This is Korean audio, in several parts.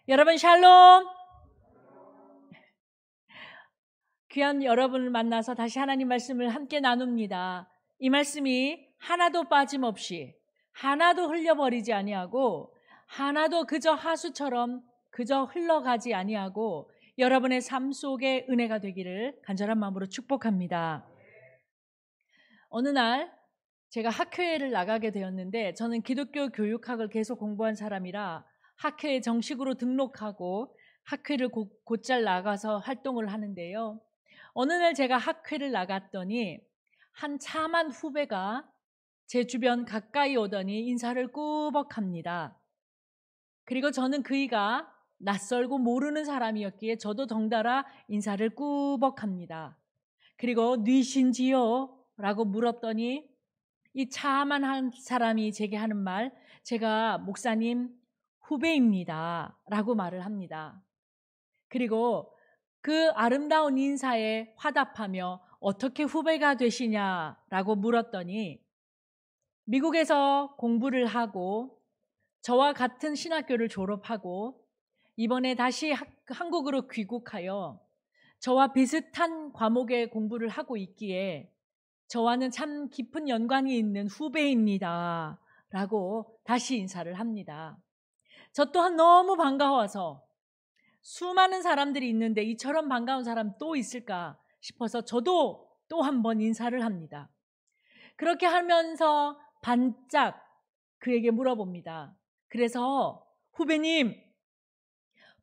여러분 샬롬. 귀한 여러분을 만나서 다시 하나님 말씀을 함께 나눕니다. 이 말씀이 하나도 빠짐없이 하나도 흘려버리지 아니하고 하나도 그저 하수처럼 그저 흘러가지 아니하고 여러분의 삶 속에 은혜가 되기를 간절한 마음으로 축복합니다. 어느 날 제가 학회를 나가게 되었는데, 저는 기독교 교육학을 계속 공부한 사람이라 학회에 정식으로 등록하고 학회를 곧잘 나가서 활동을 하는데요. 어느 날 제가 학회를 나갔더니 한 참한 후배가 제 주변 가까이 오더니 인사를 꾸벅합니다. 그리고 저는 그이가 낯설고 모르는 사람이었기에 저도 덩달아 인사를 꾸벅합니다. 그리고 누이신지요? 라고 물었더니 이 참한 한 사람이 제게 하는 말, 제가 목사님 후배입니다 라고 말을 합니다. 그리고 그 아름다운 인사에 화답하며 어떻게 후배가 되시냐라고 물었더니 미국에서 공부를 하고 저와 같은 신학교를 졸업하고 이번에 다시 한국으로 귀국하여 저와 비슷한 과목의 공부를 하고 있기에 저와는 참 깊은 연관이 있는 후배입니다 라고 다시 인사를 합니다. 저 또한 너무 반가워서 수많은 사람들이 있는데 이처럼 반가운 사람 또 있을까 싶어서 저도 또 한 번 인사를 합니다. 그렇게 하면서 반짝 그에게 물어봅니다. 그래서 후배님,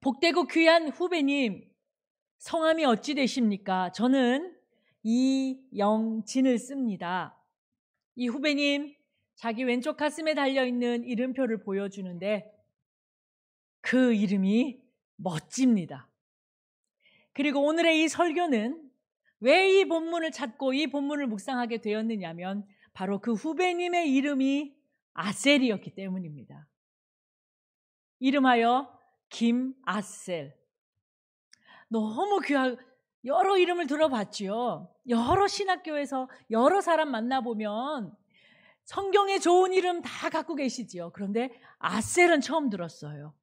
복되고 귀한 후배님, 성함이 어찌 되십니까? 저는 이영진을 씁니다. 이 후배님, 자기 왼쪽 가슴에 달려있는 이름표를 보여주는데 그 이름이 멋집니다. 그리고 오늘의 이 설교는 왜 이 본문을 찾고 이 본문을 묵상하게 되었느냐면 바로 그 후배님의 이름이 아셀이었기 때문입니다. 이름하여 김아셀. 너무 귀한, 여러 이름을 들어봤지요. 여러 신학교에서 여러 사람 만나보면 성경에 좋은 이름 다 갖고 계시지요. 그런데 아셀은 처음 들었어요.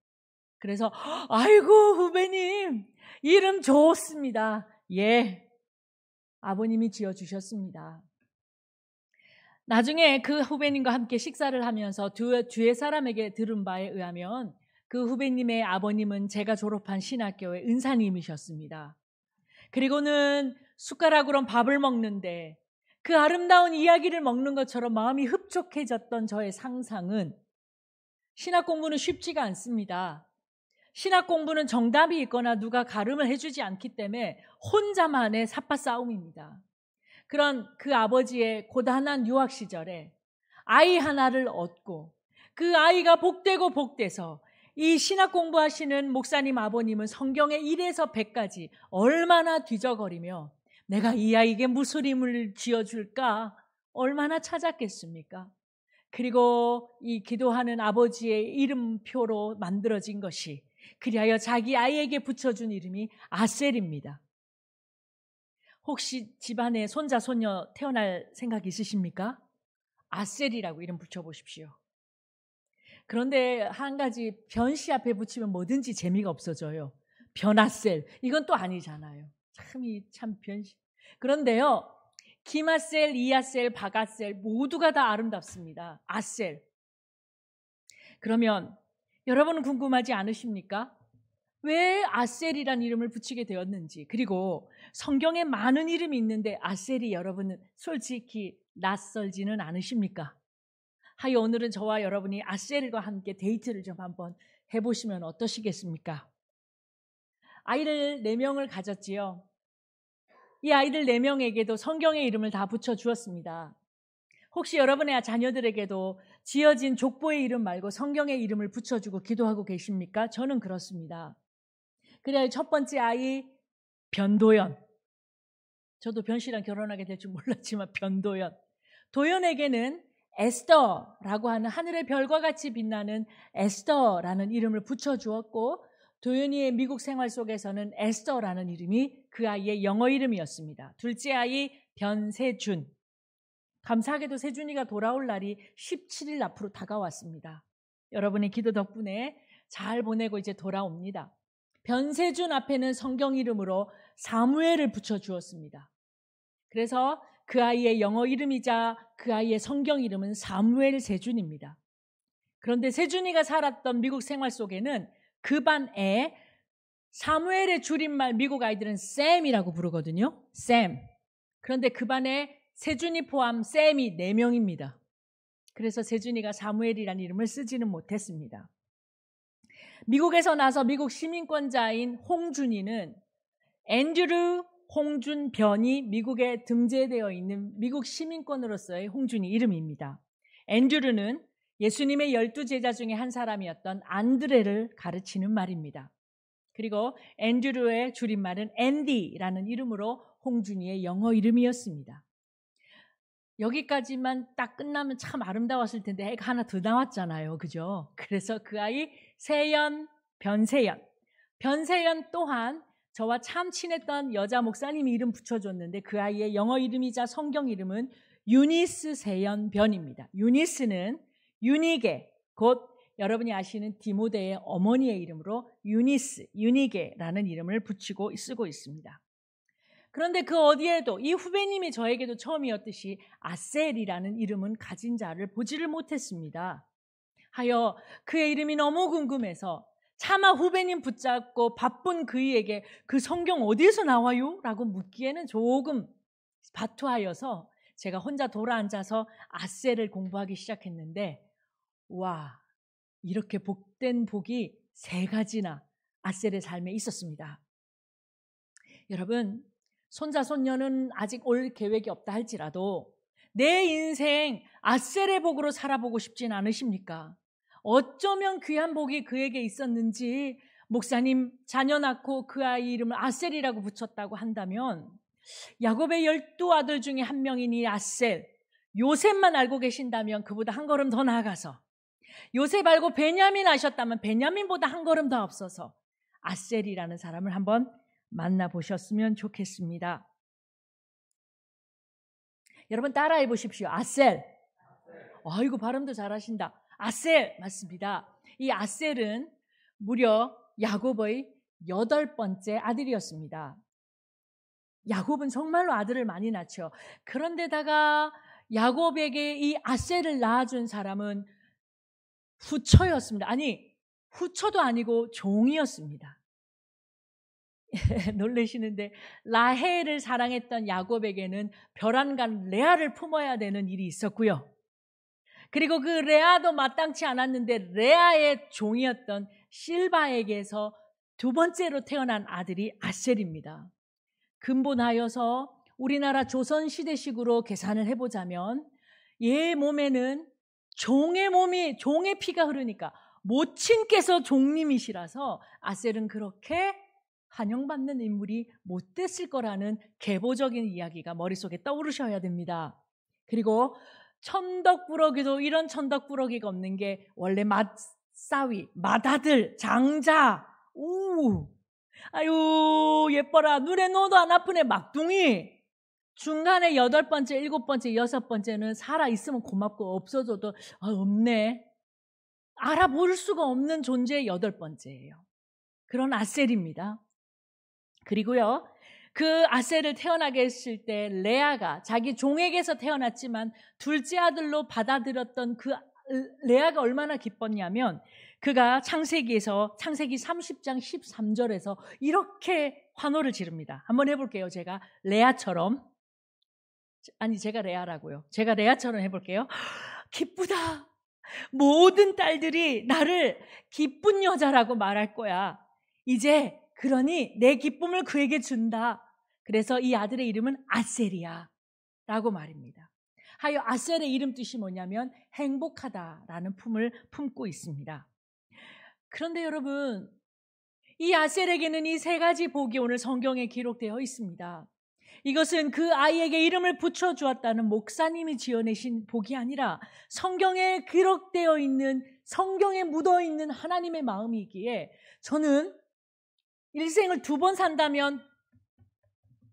그래서 아이고 후배님 이름 좋습니다. 예, 아버님이 지어주셨습니다. 나중에 그 후배님과 함께 식사를 하면서 뒤에 사람에게 들은 바에 의하면 그 후배님의 아버님은 제가 졸업한 신학교의 은사님이셨습니다. 그리고는 숟가락으로 밥을 먹는데 그 아름다운 이야기를 먹는 것처럼 마음이 흡족해졌던 저의 상상은 신학 공부는 쉽지가 않습니다. 신학 공부는 정답이 있거나 누가 가름을 해주지 않기 때문에 혼자만의 삽바 싸움입니다. 그런 그 아버지의 고단한 유학 시절에 아이 하나를 얻고 그 아이가 복되고 복돼서 이 신학 공부하시는 목사님 아버님은 성경의 1에서 100까지 얼마나 뒤져거리며 내가 이 아이에게 무슨 이름을 지어줄까 얼마나 찾았겠습니까? 그리고 이 기도하는 아버지의 이름표로 만들어진 것이 그리하여 자기 아이에게 붙여준 이름이 아셀입니다. 혹시 집안에 손자, 손녀 태어날 생각 있으십니까? 아셀이라고 이름 붙여보십시오. 그런데 한 가지 변씨 앞에 붙이면 뭐든지 재미가 없어져요. 변아셀, 이건 또 아니잖아요. 참 변씨. 그런데요, 김아셀, 이아셀, 박아셀 모두가 다 아름답습니다. 아셀. 그러면 여러분은 궁금하지 않으십니까? 왜 아셀이란 이름을 붙이게 되었는지, 그리고 성경에 많은 이름이 있는데 아셀이 여러분은 솔직히 낯설지는 않으십니까? 하여 오늘은 저와 여러분이 아셀과 함께 데이트를 좀 한번 해보시면 어떠시겠습니까? 아이를 4명을 가졌지요. 이 아이들 4명에게도 성경의 이름을 다 붙여주었습니다. 혹시 여러분의 자녀들에게도 지어진 족보의 이름 말고 성경의 이름을 붙여주고 기도하고 계십니까? 저는 그렇습니다. 그래야 첫 번째 아이 변도연. 저도 변씨랑 결혼하게 될 줄 몰랐지만 변도연. 도연에게는 에스더라고 하는 하늘의 별과 같이 빛나는 에스더라는 이름을 붙여주었고 도연이의 미국 생활 속에서는 에스더라는 이름이 그 아이의 영어 이름이었습니다. 둘째 아이 변세준. 감사하게도 세준이가 돌아올 날이 17일 앞으로 다가왔습니다. 여러분의 기도 덕분에 잘 보내고 이제 돌아옵니다. 변세준 앞에는 성경 이름으로 사무엘을 붙여주었습니다. 그래서 그 아이의 영어 이름이자 그 아이의 성경 이름은 사무엘 세준입니다. 그런데 세준이가 살았던 미국 생활 속에는 그 반에 사무엘의 줄임말 미국 아이들은 샘이라고 부르거든요. 샘. 그런데 그 반에 세준이 포함 샘이 4명입니다. 그래서 세준이가 사무엘이라는 이름을 쓰지는 못했습니다. 미국에서 나서 미국 시민권자인 홍준이는 앤드류 홍준 변이 미국에 등재되어 있는 미국 시민권으로서의 홍준이 이름입니다. 앤드류는 예수님의 12제자 중에 한 사람이었던 안드레를 가르치는 말입니다. 그리고 앤드류의 줄임말은 앤디라는 이름으로 홍준이의 영어 이름이었습니다. 여기까지만 딱 끝나면 참 아름다웠을 텐데 애가 하나 더 나왔잖아요. 그죠? 그래서 그 아이 세연, 변세연. 변세연 또한 저와 참 친했던 여자 목사님이 이름 붙여줬는데 그 아이의 영어 이름이자 성경 이름은 유니스 세연 변입니다. 유니스는 유니게, 곧 여러분이 아시는 디모데의 어머니의 이름으로 유니스, 유니게라는 이름을 붙이고 쓰고 있습니다. 그런데 그 어디에도 이 후배님이 저에게도 처음이었듯이 아셀이라는 이름은 가진 자를 보지를 못했습니다. 하여 그의 이름이 너무 궁금해서 차마 후배님 붙잡고 바쁜 그이에게 그 성경 어디에서 나와요? 라고 묻기에는 조금 바투하여서 제가 혼자 돌아앉아서 아셀을 공부하기 시작했는데 와, 이렇게 복된 복이 3가지나 아셀의 삶에 있었습니다. 여러분, 손자 손녀는 아직 올 계획이 없다 할지라도 내 인생 아셀의 복으로 살아보고 싶진 않으십니까? 어쩌면 귀한 복이 그에게 있었는지 목사님 자녀 낳고 그 아이 이름을 아셀이라고 붙였다고 한다면 야곱의 12아들 중에 한 명인 이 아셀, 요셉만 알고 계신다면 그보다 한 걸음 더 나아가서 요셉 알고 베냐민 아셨다면 베냐민보다 한 걸음 더 앞서서 아셀이라는 사람을 한번 만나보셨으면 좋겠습니다. 여러분 따라해 보십시오. 아셀. 아이고 발음도 잘하신다. 아셀 맞습니다. 이 아셀은 무려 야곱의 8번째 아들이었습니다. 야곱은 정말로 아들을 많이 낳죠. 그런데다가 야곱에게 이 아셀을 낳아준 사람은 후처였습니다. 아니 후처도 아니고 종이었습니다. 놀라시는데 라헬을 사랑했던 야곱에게는 벼랑간 레아를 품어야 되는 일이 있었고요. 그리고 그 레아도 마땅치 않았는데 레아의 종이었던 실바에게서 2번째로 태어난 아들이 아셀입니다. 근본하여서 우리나라 조선시대식으로 계산을 해보자면 얘 몸에는 종의 피가 흐르니까 모친께서 종님이시라서 아셀은 그렇게 환영받는 인물이 못 됐을 거라는 계보적인 이야기가 머릿속에 떠오르셔야 됩니다. 그리고 천덕꾸러기도 이런 천덕꾸러기가 없는 게 원래 맏사위, 맏아들, 장자, 아유 예뻐라 눈에 넣어도 안 아프네 막둥이. 중간에 8번째, 7번째, 6번째는 살아있으면 고맙고 없어져도 없네. 알아볼 수가 없는 존재의 8번째예요. 그런 아셀입니다. 그리고요, 그 아셀을 태어나게 했을 때 레아가 자기 종에게서 태어났지만 둘째 아들로 받아들였던 그 레아가 얼마나 기뻤냐면 그가 창세기 30장 13절에서 이렇게 환호를 지릅니다. 한번 해볼게요. 제가 레아처럼. 아니 제가 레아라고요. 제가 레아처럼 해볼게요. 기쁘다. 모든 딸들이 나를 기쁜 여자라고 말할 거야. 이제 그러니 내 기쁨을 그에게 준다. 그래서 이 아들의 이름은 아셀이야 라고 말입니다. 하여 아셀의 이름 뜻이 뭐냐면 행복하다라는 품을 품고 있습니다. 그런데 여러분, 이 아셀에게는 이 3가지 복이 오늘 성경에 기록되어 있습니다. 이것은 그 아이에게 이름을 붙여주었다는 목사님이 지어내신 복이 아니라 성경에 기록되어 있는, 성경에 묻어있는 하나님의 마음이기에 저는 일생을 2번 산다면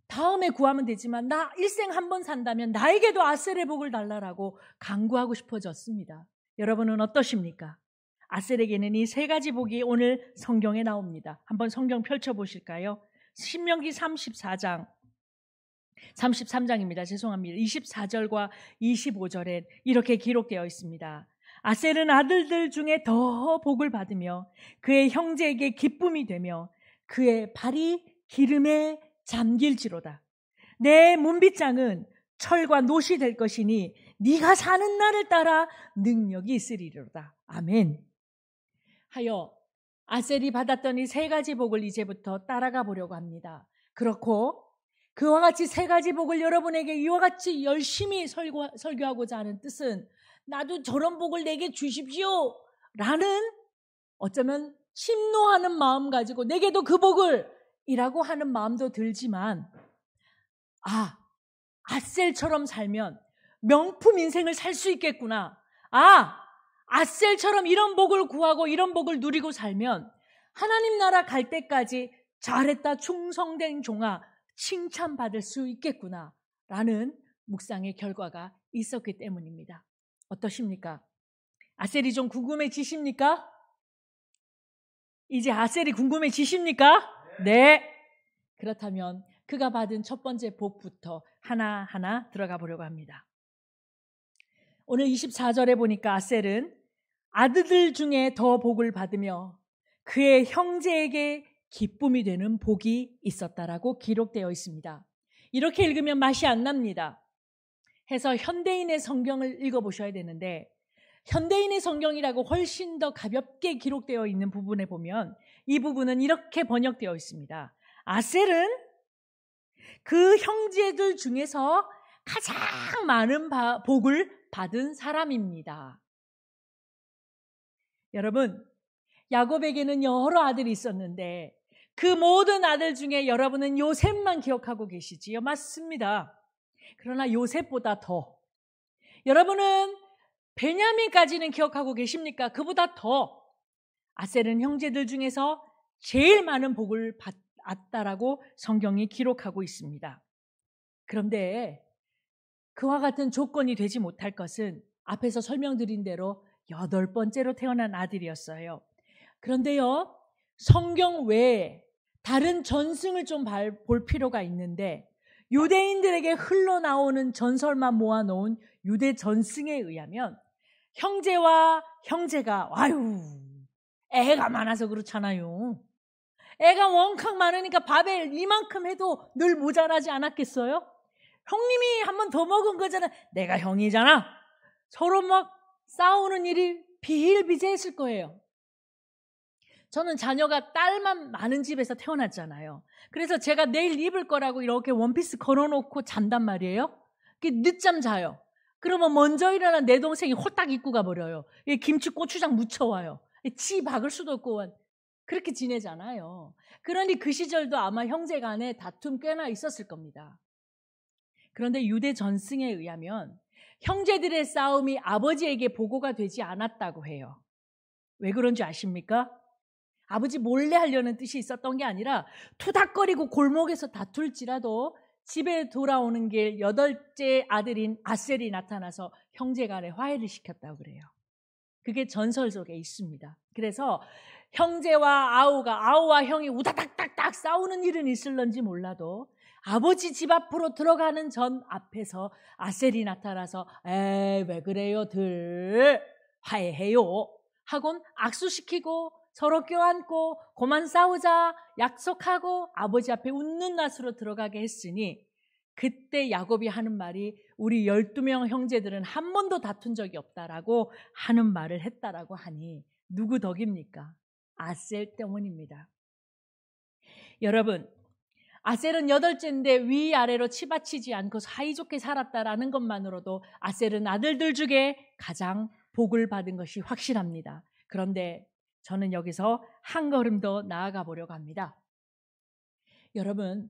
다음에 구하면 되지만 나 일생 1번 산다면 나에게도 아셀의 복을 달라라고 간구하고 싶어졌습니다. 여러분은 어떠십니까? 아셀에게는 이 세 가지 복이 오늘 성경에 나옵니다. 한번 성경 펼쳐보실까요? 신명기 33장입니다. 죄송합니다. 24절과 25절에 이렇게 기록되어 있습니다. 아셀은 아들들 중에 더 복을 받으며 그의 형제에게 기쁨이 되며 그의 발이 기름에 잠길지로다. 내 문빗장은 철과 놋이 될 것이니 네가 사는 날을 따라 능력이 있으리로다. 아멘. 하여 아셀이 받았던 이 세 가지 복을 이제부터 따라가 보려고 합니다. 그렇고 그와 같이 세 가지 복을 여러분에게 이와 같이 열심히 설교하고자 하는 뜻은 나도 저런 복을 내게 주십시오 라는 어쩌면 침노하는 마음 가지고 내게도 그 복을 이라고 하는 마음도 들지만 아셀처럼 살면 명품 인생을 살 수 있겠구나. 아셀처럼 이런 복을 구하고 이런 복을 누리고 살면 하나님 나라 갈 때까지 잘했다 충성된 종아 칭찬받을 수 있겠구나 라는 묵상의 결과가 있었기 때문입니다. 어떠십니까? 아셀이 좀 궁금해지십니까? 이제 아셀이 궁금해지십니까? 네. 그렇다면 그가 받은 첫 번째 복부터 하나하나 들어가 보려고 합니다. 오늘 24절에 보니까 아셀은 아들들 중에 더 복을 받으며 그의 형제에게 기쁨이 되는 복이 있었다라고 기록되어 있습니다. 이렇게 읽으면 맛이 안 납니다. 해서 현대인의 성경을 읽어보셔야 되는데 현대인의 성경이라고 훨씬 더 가볍게 기록되어 있는 부분에 보면 이 부분은 이렇게 번역되어 있습니다. 아셀은 그 형제들 중에서 가장 많은 복을 받은 사람입니다. 여러분, 야곱에게는 여러 아들이 있었는데 그 모든 아들 중에 여러분은 요셉만 기억하고 계시지요? 맞습니다. 그러나 요셉보다 더 여러분은 베냐민까지는 기억하고 계십니까? 그보다 더 아셀은 형제들 중에서 제일 많은 복을 받았다라고 성경이 기록하고 있습니다. 그런데 그와 같은 조건이 되지 못할 것은 앞에서 설명드린 대로 8번째로 태어난 아들이었어요. 그런데요, 성경 외에 다른 전승을 좀 볼 필요가 있는데 유대인들에게 흘러나오는 전설만 모아놓은 유대 전승에 의하면 형제와 형제가 애가 많아서 그렇잖아요. 애가 원칵 많으니까 밥에 이만큼 해도 늘 모자라지 않았겠어요? 형님이 한 번 더 먹은 거잖아. 내가 형이잖아. 서로 막 싸우는 일이 비일비재했을 거예요. 저는 자녀가 딸만 많은 집에서 태어났잖아요. 그래서 제가 내일 입을 거라고 이렇게 원피스 걸어놓고 잔단 말이에요. 늦잠 자요. 그러면 먼저 일어난 내 동생이 홀딱 입고 가버려요. 김치 고추장 묻혀와요. 치 박을 수도 없고 그렇게 지내잖아요. 그러니 그 시절도 아마 형제 간에 다툼 꽤나 있었을 겁니다. 그런데 유대 전승에 의하면 형제들의 싸움이 아버지에게 보고가 되지 않았다고 해요. 왜 그런지 아십니까? 아버지 몰래 하려는 뜻이 있었던 게 아니라 투닥거리고 골목에서 다툴지라도 집에 돌아오는 길 8째 아들인 아셀이 나타나서 형제 간에 화해를 시켰다고 그래요. 그게 전설 속에 있습니다. 그래서 형제와 아우와 형이 우다닥닥닥 싸우는 일은 있을런지 몰라도 아버지 집 앞으로 들어가는 전 앞에서 아셀이 나타나서 왜 그래요들 화해해요 하곤 악수시키고 서로 껴안고 그만 싸우자 약속하고 아버지 앞에 웃는 낯으로 들어가게 했으니 그때 야곱이 하는 말이 우리 12명 형제들은 한 번도 다툰 적이 없다라고 하는 말을 했다라고 하니 누구 덕입니까? 아셀 때문입니다. 여러분, 아셀은 8째인데 위아래로 치받치지 않고 사이좋게 살았다라는 것만으로도 아셀은 아들들 중에 가장 복을 받은 것이 확실합니다. 그런데 저는 여기서 한 걸음 더 나아가 보려고 합니다. 여러분,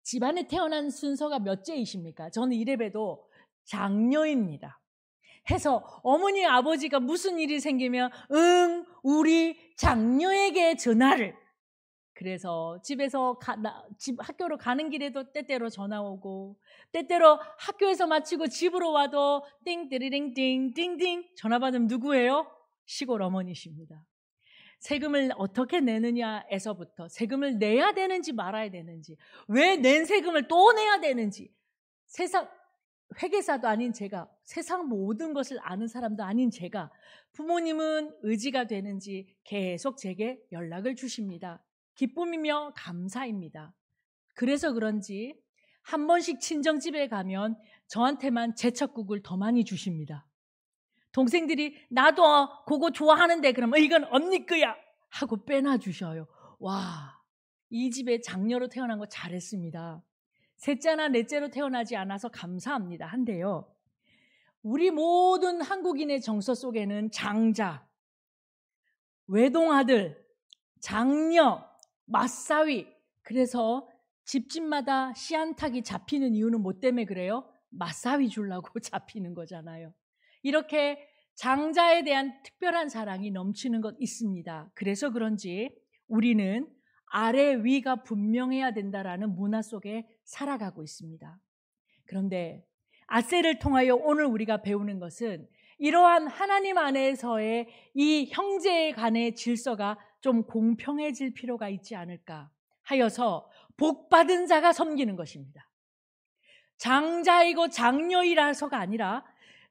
집안에 태어난 순서가 몇째이십니까? 저는 이래봬도 장녀입니다. 해서 어머니 아버지가 무슨 일이 생기면 우리 장녀에게 전화를 그래서 집에서 학교로 가는 길에도 때때로 전화 오고 때때로 학교에서 마치고 집으로 와도 띵띠리링 띵띵띵 전화 받으면 누구예요? 시골 어머니십니다. 세금을 어떻게 내느냐에서부터 세금을 내야 되는지 말아야 되는지, 왜 낸 세금을 또 내야 되는지, 세상 회계사도 아닌 제가, 세상 모든 것을 아는 사람도 아닌 제가, 부모님은 의지가 되는지 계속 제게 연락을 주십니다. 기쁨이며 감사입니다. 그래서 그런지 한 번씩 친정집에 가면 저한테만 제첩국을 더 많이 주십니다. 동생들이 나도 그거 좋아하는데 그러면 이건 언니 거야 하고 빼놔 주셔요. 와, 이 집에 장녀로 태어난 거 잘했습니다. 셋째나 넷째로 태어나지 않아서 감사합니다. 한데요, 우리 모든 한국인의 정서 속에는 장자, 외동아들, 장녀, 맞사위, 그래서 집집마다 씨안탉이 잡히는 이유는 뭐 때문에 그래요? 맞사위 주려고 잡히는 거잖아요. 이렇게 장자에 대한 특별한 사랑이 넘치는 것 있습니다. 그래서 그런지 우리는 아래 위가 분명해야 된다라는 문화 속에 살아가고 있습니다. 그런데 아셀을 통하여 오늘 우리가 배우는 것은 이러한 하나님 안에서의 이 형제 간의 질서가 좀 공평해질 필요가 있지 않을까 하여서 복받은 자가 섬기는 것입니다. 장자이고 장녀이라서가 아니라,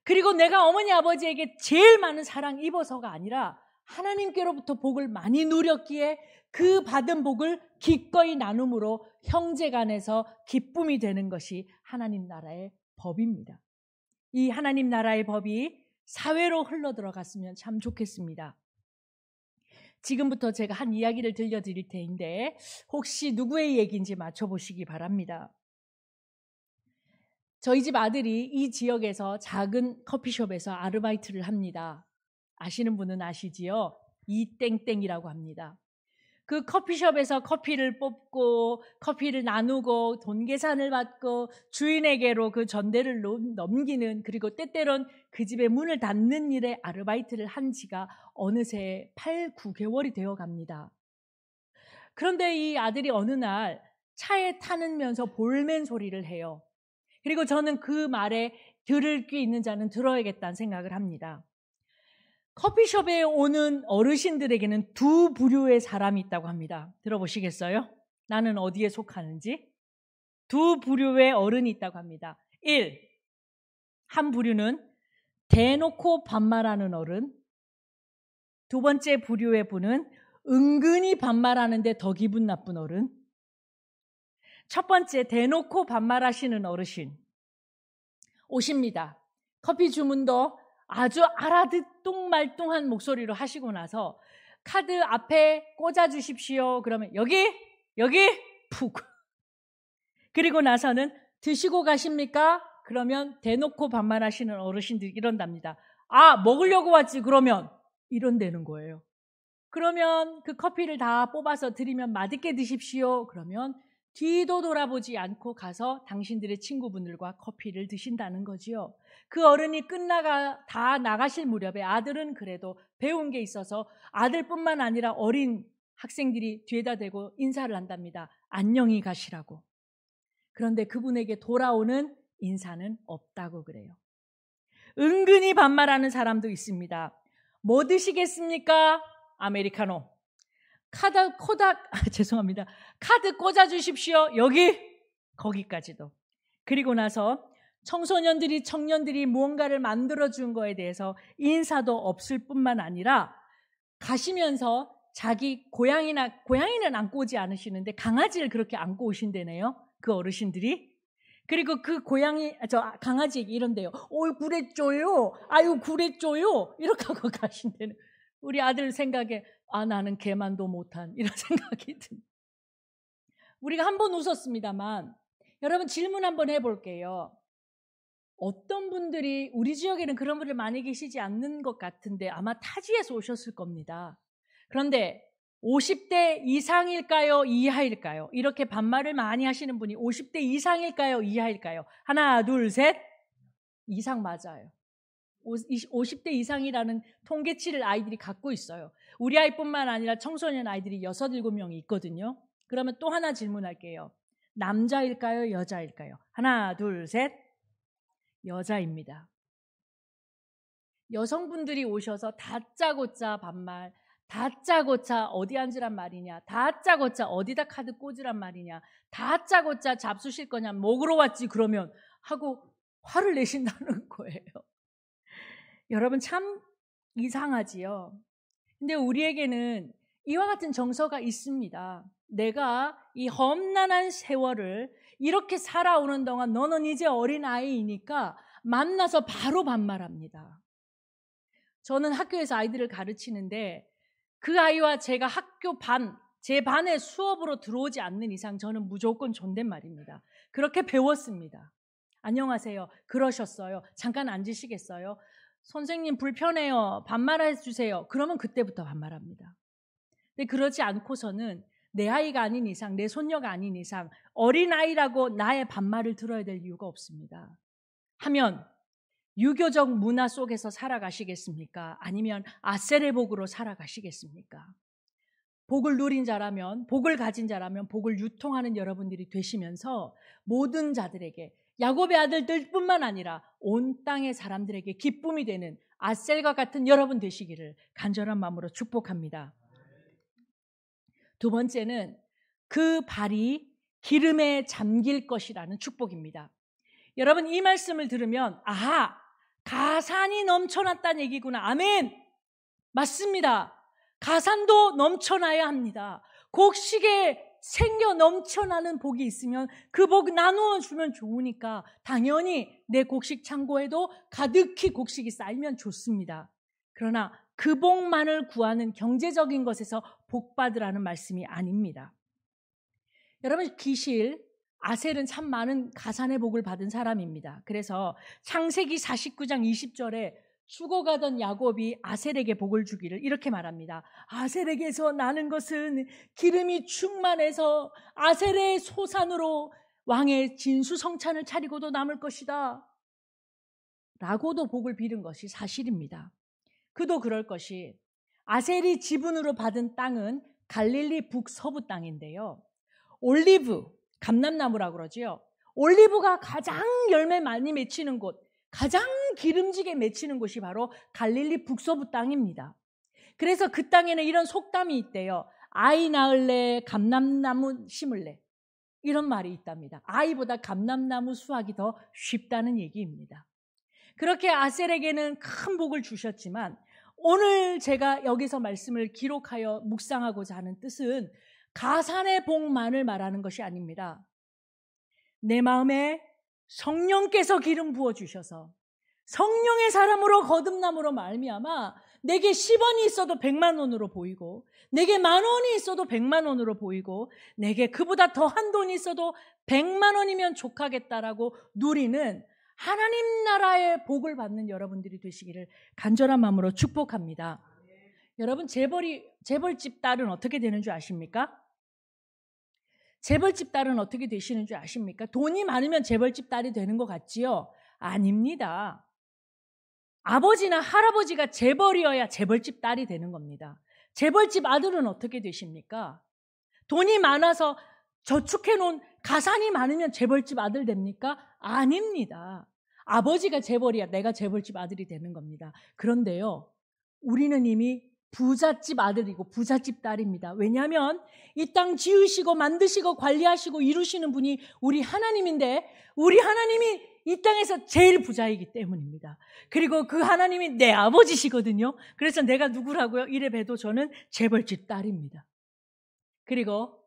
그리고 내가 어머니 아버지에게 제일 많은 사랑 입어서가 아니라 하나님께로부터 복을 많이 누렸기에 그 받은 복을 기꺼이 나눔으로 형제 간에서 기쁨이 되는 것이 하나님 나라의 법입니다. 이 하나님 나라의 법이 사회로 흘러 들어갔으면 참 좋겠습니다. 지금부터 제가 한 이야기를 들려드릴 텐데 혹시 누구의 얘기인지 맞춰보시기 바랍니다. 저희 집 아들이 이 지역에서 작은 커피숍에서 아르바이트를 합니다. 아시는 분은 아시지요? 이땡땡이라고 합니다. 그 커피숍에서 커피를 뽑고 커피를 나누고 돈 계산을 받고 주인에게로 그 전대를 넘기는, 그리고 때때론 그 집의 문을 닫는 일에 아르바이트를 한 지가 어느새 8, 9개월이 되어 갑니다. 그런데 이 아들이 어느 날 차에 타면서 볼멘 소리를 해요. 그리고 저는 그 말에 들을 귀 있는 자는 들어야겠다는 생각을 합니다. 커피숍에 오는 어르신들에게는 두 부류의 사람이 있다고 합니다. 들어보시겠어요? 나는 어디에 속하는지? 두 부류의 어른이 있다고 합니다. 1. 한 부류는 대놓고 반말하는 어른. 두 번째 부류의 분은 은근히 반말하는데 더 기분 나쁜 어른. 첫 번째, 대놓고 반말하시는 어르신 오십니다. 커피 주문도 아주 알아듣뚱말뚱한 목소리로 하시고 나서 카드 앞에 꽂아주십시오. 그러면 여기 푹. 그리고 나서는 드시고 가십니까? 그러면 대놓고 반말하시는 어르신들이 이런답니다. 아, 먹으려고 왔지 그러면 이런다는 거예요. 그러면 그 커피를 다 뽑아서 드리면 맛있게 드십시오. 그러면 뒤도 돌아보지 않고 가서 당신들의 친구분들과 커피를 드신다는 거지요. 그 어른이 다 나가실 무렵에 아들은 그래도 배운 게 있어서 아들뿐만 아니라 어린 학생들이 뒤에다 대고 인사를 한답니다. 안녕히 가시라고. 그런데 그분에게 돌아오는 인사는 없다고 그래요. 은근히 반말하는 사람도 있습니다. 뭐 드시겠습니까? 아메리카노. 죄송합니다. 카드 꽂아주십시오. 거기까지도. 그리고 나서 청년들이 무언가를 만들어준 거에 대해서 인사도 없을 뿐만 아니라 가시면서 자기 고양이는 안고 오지 않으시는데 강아지를 그렇게 안고 오신다네요. 그 어르신들이. 그리고 그 강아지에게 이런데요. 굴했줘요. 아유, 굴했줘요. 이렇게 하고 가신다네. 우리 아들 생각에 나는 개만도 못한 이런 생각이 듭니다. 우리가 한번 웃었습니다만 여러분 질문 한번 해볼게요. 어떤 분들이, 우리 지역에는 그런 분들 많이 계시지 않는 것 같은데 아마 타지에서 오셨을 겁니다. 그런데 50대 이상일까요? 이하일까요? 이렇게 반말을 많이 하시는 분이 50대 이상일까요? 이하일까요? 하나, 둘, 셋. 이상 맞아요. 50대 이상이라는 통계치를 아이들이 갖고 있어요. 우리 아이뿐만 아니라 청소년 아이들이 6, 7명이 있거든요. 그러면 또 하나 질문할게요. 남자일까요? 여자일까요? 하나, 둘, 셋. 여자입니다. 여성분들이 오셔서 다짜고짜 반말, 다짜고짜 어디 앉으란 말이냐, 다짜고짜 어디다 카드 꽂으란 말이냐, 다짜고짜 잡수실 거냐, 먹으러 왔지 그러면 하고 화를 내신다는 거예요. 여러분 참 이상하지요. 근데 우리에게는 이와 같은 정서가 있습니다. 내가 이 험난한 세월을 이렇게 살아오는 동안 너는 이제 어린아이이니까 만나서 바로 반말합니다. 저는 학교에서 아이들을 가르치는데 그 아이와 제가 제 반에 수업으로 들어오지 않는 이상 저는 무조건 존댓말입니다. 그렇게 배웠습니다. 안녕하세요. 그러셨어요. 잠깐 앉으시겠어요? 선생님 불편해요. 반말해 주세요. 그러면 그때부터 반말합니다. 근데 그러지 않고서는 내 아이가 아닌 이상, 내 손녀가 아닌 이상 어린아이라고 나의 반말을 들어야 될 이유가 없습니다. 하면 유교적 문화 속에서 살아가시겠습니까? 아니면 아셀의 복으로 살아가시겠습니까? 복을 누린 자라면, 복을 가진 자라면 복을 유통하는 여러분들이 되시면서 모든 자들에게, 야곱의 아들들뿐만 아니라 온 땅의 사람들에게 기쁨이 되는 아셀과 같은 여러분 되시기를 간절한 마음으로 축복합니다. 두 번째는 그 발이 기름에 잠길 것이라는 축복입니다. 여러분 이 말씀을 들으면 아하, 가산이 넘쳐났다는 얘기구나. 아멘. 맞습니다. 가산도 넘쳐나야 합니다. 곡식에 생겨 넘쳐나는 복이 있으면 그 복 나누어 주면 좋으니까 당연히 내 곡식 창고에도 가득히 곡식이 쌓이면 좋습니다. 그러나 그 복만을 구하는 경제적인 것에서 복 받으라는 말씀이 아닙니다. 여러분 아셀은 참 많은 가산의 복을 받은 사람입니다. 그래서 창세기 49장 20절에 죽어가던 야곱이 아셀에게 복을 주기를 이렇게 말합니다. 아셀에게서 나는 것은 기름이 충만해서 아셀의 소산으로 왕의 진수성찬을 차리고도 남을 것이다 라고도 복을 빌은 것이 사실입니다. 그도 그럴 것이 아셀이 지분으로 받은 땅은 갈릴리 북서부 땅인데요. 올리브, 감람나무라고 그러지요. 올리브가 가장 열매 많이 맺히는 곳, 가장 기름지게 맺히는 곳이 바로 갈릴리 북서부 땅입니다. 그래서 그 땅에는 이런 속담이 있대요. 아이 낳을래, 감람나무 심을래. 이런 말이 있답니다. 아이보다 감람나무 수확이 더 쉽다는 얘기입니다. 그렇게 아셀에게는 큰 복을 주셨지만 오늘 제가 여기서 말씀을 기록하여 묵상하고자 하는 뜻은 가산의 복만을 말하는 것이 아닙니다. 내 마음에 성령께서 기름 부어주셔서 성령의 사람으로 거듭남으로 말미암아 내게 10원이 있어도 100만 원으로 보이고 내게 10,000원이 있어도 100만 원으로 보이고 내게 그보다 더한 돈이 있어도 100만 원이면 족하겠다라고 누리는 하나님 나라의 복을 받는 여러분들이 되시기를 간절한 마음으로 축복합니다. 여러분 재벌집 딸은 어떻게 되는 줄 아십니까? 재벌집 딸은 어떻게 되시는 줄 아십니까? 돈이 많으면 재벌집 딸이 되는 것 같지요? 아닙니다. 아버지나 할아버지가 재벌이어야 재벌집 딸이 되는 겁니다. 재벌집 아들은 어떻게 되십니까? 돈이 많아서 저축해놓은 가산이 많으면 재벌집 아들 됩니까? 아닙니다. 아버지가 재벌이야 내가 재벌집 아들이 되는 겁니다. 그런데요, 우리는 이미 부잣집 아들이고 부잣집 딸입니다. 왜냐하면 이 땅 지으시고 만드시고 관리하시고 이루시는 분이 우리 하나님인데 우리 하나님이 이 땅에서 제일 부자이기 때문입니다. 그리고 그 하나님이 내 아버지시거든요. 그래서 내가 누구라고요? 이래 봬도 저는 재벌집 딸입니다. 그리고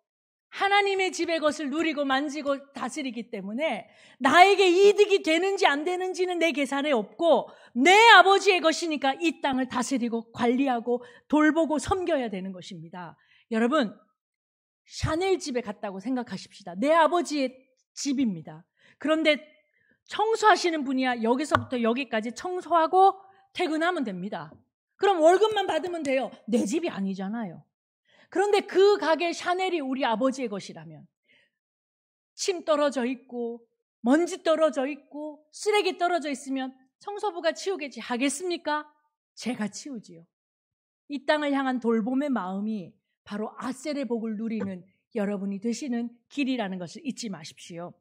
하나님의 집의 것을 누리고 만지고 다스리기 때문에 나에게 이득이 되는지 안 되는지는 내 계산에 없고 내 아버지의 것이니까 이 땅을 다스리고 관리하고 돌보고 섬겨야 되는 것입니다. 여러분, 샤넬 집에 갔다고 생각하십시다. 내 아버지의 집입니다. 그런데 청소하시는 분이야 여기서부터 여기까지 청소하고 퇴근하면 됩니다. 그럼 월급만 받으면 돼요. 내 집이 아니잖아요. 그런데 그 가게 샤넬이 우리 아버지의 것이라면 침 떨어져 있고 먼지 떨어져 있고 쓰레기 떨어져 있으면 청소부가 치우겠지 하겠습니까? 제가 치우지요. 이 땅을 향한 돌봄의 마음이 바로 아셀의 복을 누리는 여러분이 되시는 길이라는 것을 잊지 마십시오.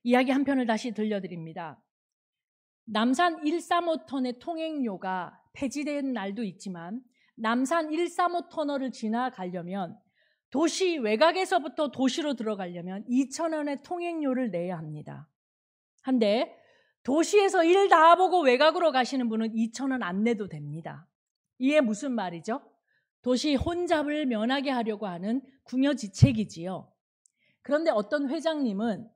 이야기 한 편을 다시 들려드립니다. 남산 135터널의 통행료가 폐지된 날도 있지만 남산 135 터널을 지나가려면 도시 외곽에서부터 도시로 들어가려면 2,000원의 통행료를 내야 합니다. 한데 도시에서 일 다 보고 외곽으로 가시는 분은 2,000원 안 내도 됩니다. 이게 무슨 말이죠? 도시 혼잡을 면하게 하려고 하는 궁여지책이지요. 그런데 어떤 회장님은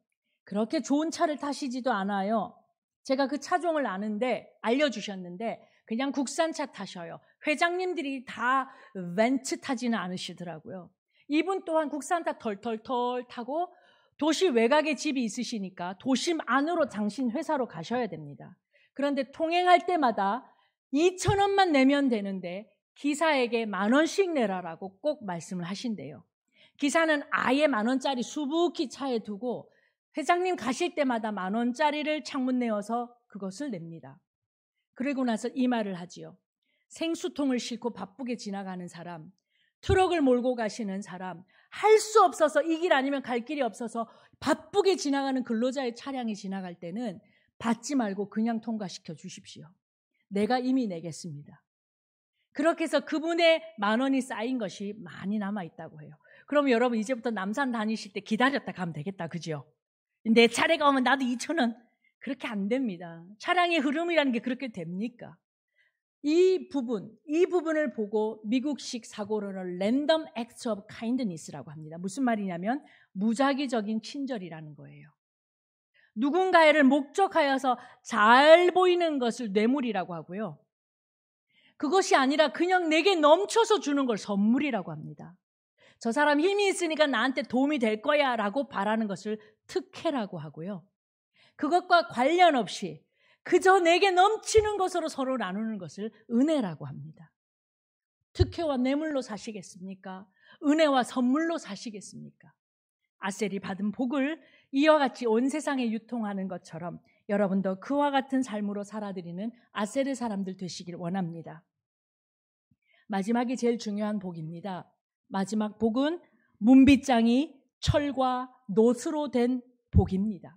그렇게 좋은 차를 타시지도 않아요. 제가 그 차종을 아는데 알려주셨는데 그냥 국산차 타셔요. 회장님들이 다 벤츠 타지는 않으시더라고요. 이분 또한 국산차 털털털 타고 도시 외곽에 집이 있으시니까 도심 안으로 당신 회사로 가셔야 됩니다. 그런데 통행할 때마다 2,000원만 내면 되는데 기사에게 10,000원씩 내라라고 꼭 말씀을 하신대요. 기사는 아예 10,000원짜리 수북히 차에 두고 회장님 가실 때마다 10,000원짜리를 창문 내어서 그것을 냅니다. 그러고 나서 이 말을 하지요. 생수통을 싣고 바쁘게 지나가는 사람, 트럭을 몰고 가시는 사람, 할 수 없어서 이 길 아니면 갈 길이 없어서 바쁘게 지나가는 근로자의 차량이 지나갈 때는 받지 말고 그냥 통과시켜 주십시오. 내가 이미 내겠습니다. 그렇게 해서 그분의 10,000원이 쌓인 것이 많이 남아있다고 해요. 그럼 여러분 이제부터 남산 다니실 때 기다렸다 가면 되겠다. 그죠? 내 차례가 오면 나도 2,000원. 그렇게 안 됩니다. 차량의 흐름이라는 게 그렇게 됩니까? 이 부분을 보고 미국식 사고로는 랜덤 액트 오브 카인드니스라고 합니다. 무슨 말이냐면 무작위적인 친절이라는 거예요. 누군가를 목적하여서 잘 보이는 것을 뇌물이라고 하고요. 그것이 아니라 그냥 내게 넘쳐서 주는 걸 선물이라고 합니다. 저 사람 힘이 있으니까 나한테 도움이 될 거야 라고 바라는 것을 특혜라고 하고요. 그것과 관련 없이 그저 내게 넘치는 것으로 서로 나누는 것을 은혜라고 합니다. 특혜와 뇌물로 사시겠습니까? 은혜와 선물로 사시겠습니까? 아셀이 받은 복을 이와 같이 온 세상에 유통하는 것처럼 여러분도 그와 같은 삶으로 살아드리는 아셀의 사람들 되시길 원합니다. 마지막이 제일 중요한 복입니다. 마지막 복은 문빗장이 철과 놋으로 된 복입니다.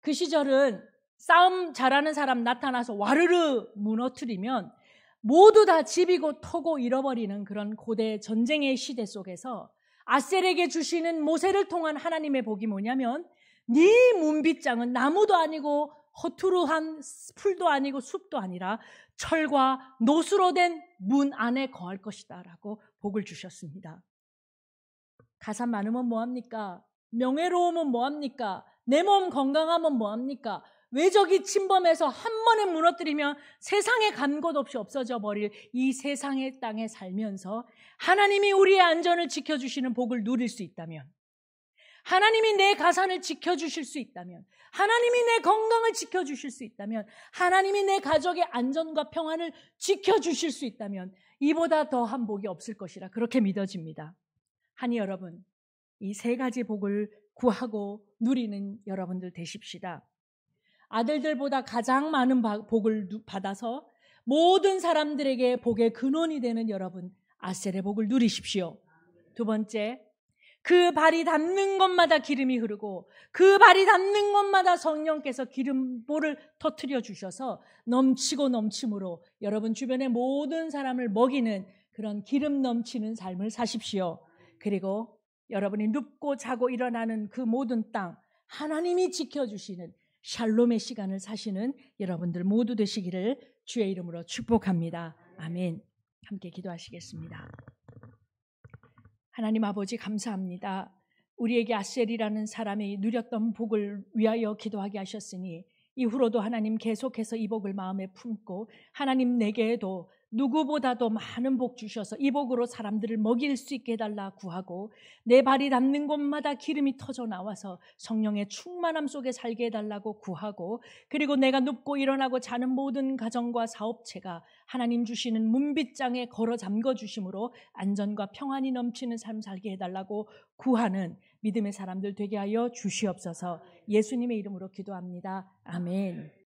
그 시절은 싸움 잘하는 사람 나타나서 와르르 무너뜨리면 모두 다 집이고 터고 잃어버리는 그런 고대 전쟁의 시대 속에서 아셀에게 주시는 모세를 통한 하나님의 복이 뭐냐면 네 문빗장은 나무도 아니고 허투루한 풀도 아니고 숲도 아니라 철과 놋으로 된 문 안에 거할 것이다 라고 복을 주셨습니다. 가산 많으면 뭐합니까? 명예로우면 뭐합니까? 내 몸 건강하면 뭐합니까? 외적이 침범해서 한 번에 무너뜨리면 세상에 간 곳 없이 없어져 버릴 이 세상의 땅에 살면서 하나님이 우리의 안전을 지켜주시는 복을 누릴 수 있다면, 하나님이 내 가산을 지켜주실 수 있다면, 하나님이 내 건강을 지켜주실 수 있다면, 하나님이 내 가족의 안전과 평안을 지켜주실 수 있다면 이보다 더한 복이 없을 것이라 그렇게 믿어집니다. 하니 여러분, 이 세 가지 복을 구하고 누리는 여러분들 되십시다. 아들들보다 가장 많은 복을 받아서 모든 사람들에게 복의 근원이 되는 여러분, 아셀의 복을 누리십시오. 두 번째, 그 발이 닿는 곳마다 기름이 흐르고 그 발이 닿는 곳마다 성령께서 기름볼을 터뜨려 주셔서 넘치고 넘침으로 여러분 주변의 모든 사람을 먹이는 그런 기름 넘치는 삶을 사십시오. 그리고 여러분이 눕고 자고 일어나는 그 모든 땅, 하나님이 지켜주시는 샬롬의 시간을 사시는 여러분들 모두 되시기를 주의 이름으로 축복합니다. 아멘. 함께 기도하시겠습니다. 하나님 아버지 감사합니다. 우리에게 아셀이라는 사람이 누렸던 복을 위하여 기도하게 하셨으니 이후로도 하나님 계속해서 이 복을 마음에 품고 하나님 내게도 누구보다도 많은 복 주셔서 이 복으로 사람들을 먹일 수 있게 해달라 구하고 내 발이 닿는 곳마다 기름이 터져 나와서 성령의 충만함 속에 살게 해달라고 구하고 그리고 내가 눕고 일어나고 자는 모든 가정과 사업체가 하나님 주시는 문빗장에 걸어 잠궈 주심으로 안전과 평안이 넘치는 삶 살게 해달라고 구하는 믿음의 사람들 되게 하여 주시옵소서. 예수님의 이름으로 기도합니다. 아멘.